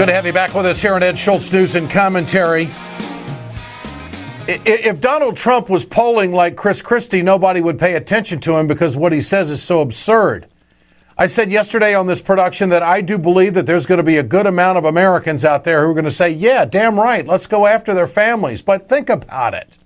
Good to have you back with us here on Ed Schultz News and Commentary. If Donald Trump was polling like Chris Christie, nobody would pay attention to him because what he says is so absurd. I said yesterday on this production that I do believe that there's going to be a good amount of Americans out there who are going to say, yeah, damn right, let's go after their families. But think about it.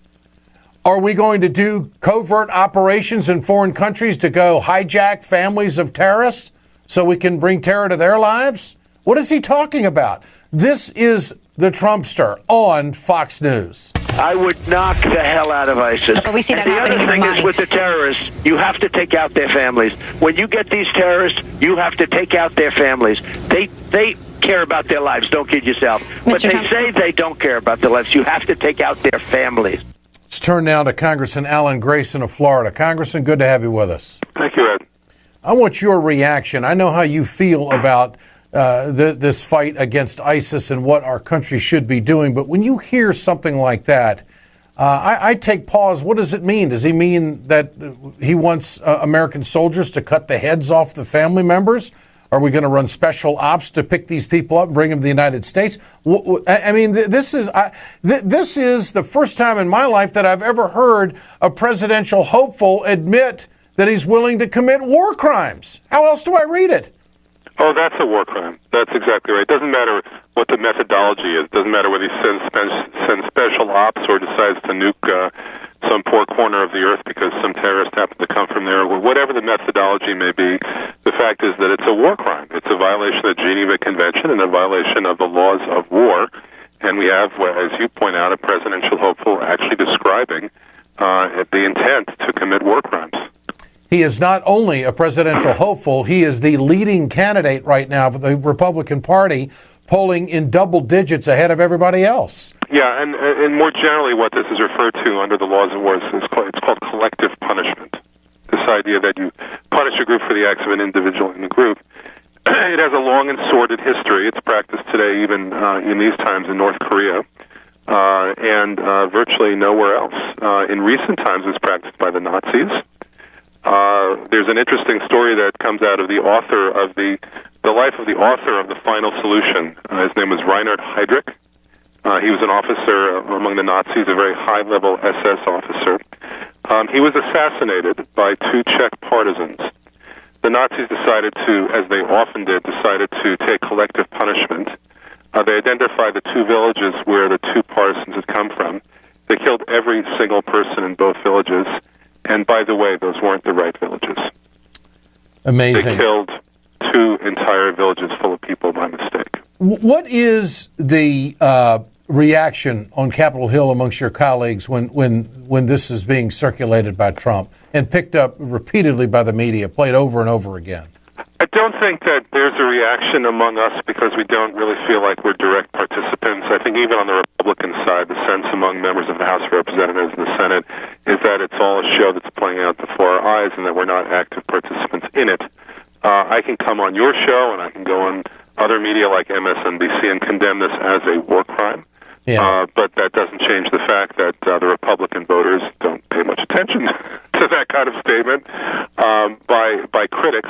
Are we going to do covert operations in foreign countries to go hijack families of terrorists so we can bring terror to their lives? What is he talking about? This is the Trumpster on Fox News. I would knock the hell out of ISIS. But we see that and the happening other in thing Ramadi. is with the terrorists, you have to take out their families. When you get these terrorists, you have to take out their families. They care about their lives. Don't kid yourself. But they say they don't care about their lives. You have to take out their families. Let's turn now to Congressman Alan Grayson of Florida. Congressman, good to have you with us. Thank you, Ed. I want your reaction. I know how you feel about this fight against ISIS and what our country should be doing. But when you hear something like that, I take pause. What does it mean? Does he mean that he wants American soldiers to cut the heads off the family members? Are we going to run special ops to pick these people up and bring them to the United States? I mean, this is the first time in my life that I've ever heard a presidential hopeful admit that he's willing to commit war crimes. How else do I read it? Oh, that's a war crime. That's exactly right. It doesn't matter what the methodology is. It doesn't matter whether he sends special ops or decides to nuke some poor corner of the earth because some terrorist happens to come from there. Whatever the methodology may be, the fact is that it's a war crime. It's a violation of the Geneva Convention and a violation of the laws of war. And we have, as you point out, a presidential hopeful actually describing the intent to commit war crimes. He is not only a presidential hopeful, he is the leading candidate right now for the Republican Party, polling in double digits ahead of everybody else. Yeah, and more generally what this is referred to under the laws of war is it's called collective punishment. This idea that you punish a group for the acts of an individual in the group. It has a long and sordid history. It's practiced today even in these times in North Korea and virtually nowhere else. In recent times it's practiced by the Nazis. There's an interesting story that comes out of the author of the life of the author of The Final Solution. His name was Reinhard Heydrich. He was an officer among the Nazis, a very high-level SS officer. He was assassinated by two Czech partisans. The Nazis decided to, as they often did, decided to take collective punishment. They identified the two villages where the two partisans had come from. They killed every single person in both villages. And by the way, those weren't the right villages. Amazing. They killed two entire villages full of people by mistake. What is the reaction on Capitol Hill amongst your colleagues when this is being circulated by Trump and picked up repeatedly by the media, played over and over again? I don't think that there's a reaction among us because we don't really feel like we're direct participants. I think even on the Republican side, the sense among members of the House of Representatives and the Senate is that it's all a show that's playing out before our eyes and that we're not active participants in it. I can come on your show and I can go on other media like MSNBC and condemn this as a war crime. Yeah. But that doesn't change the fact that the Republican voters don't pay much attention to that kind of statement. By critics,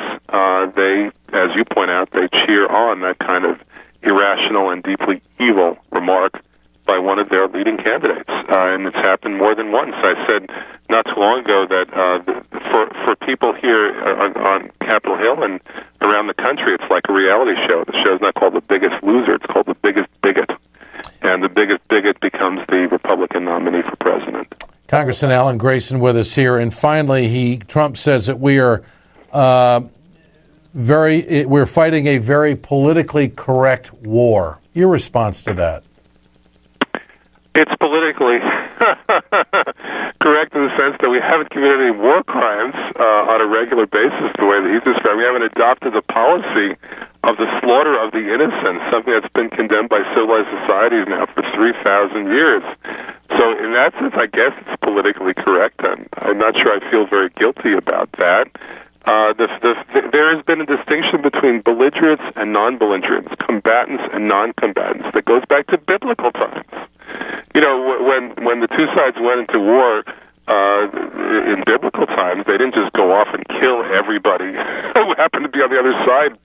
they, as you point out, they cheer on that kind of irrational and deeply evil remark by one of their leading candidates. And it's happened more than once. I said not too long ago that for people here on Capitol Hill and around the country, it's like a reality show. The show's not called The Biggest Loser. It's called The Biggest Bigot. And the biggest bigot becomes the Republican nominee for president. Congressman Alan Grayson with us here. And finally, Trump says that we are we're fighting a very politically correct war. Your response to that? It's politically correct in the sense that we haven't committed any war crimes on a regular basis the way that he's described. We haven't adopted the policy of the slaughter of the innocent, something that's been condemned by civilized societies now for 3,000 years. So in that sense, I guess it's politically correct. I'm not sure I feel very guilty about that. There has been a distinction between belligerents and non-belligerents, combatants and non-combatants that goes back to biblical times. You know, when the two sides went into war, in biblical times, they didn't just go off and kill everybody who happened to be on the other side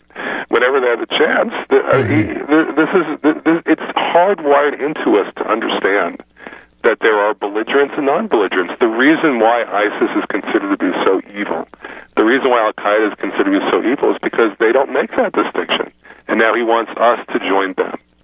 whenever they had the chance. It's hardwired into us to understand that there are belligerents and non-belligerents. The reason why ISIS is considered to be so evil, the reason why Al-Qaeda is considered to be so evil is because they don't make that distinction. And now he wants us to join them.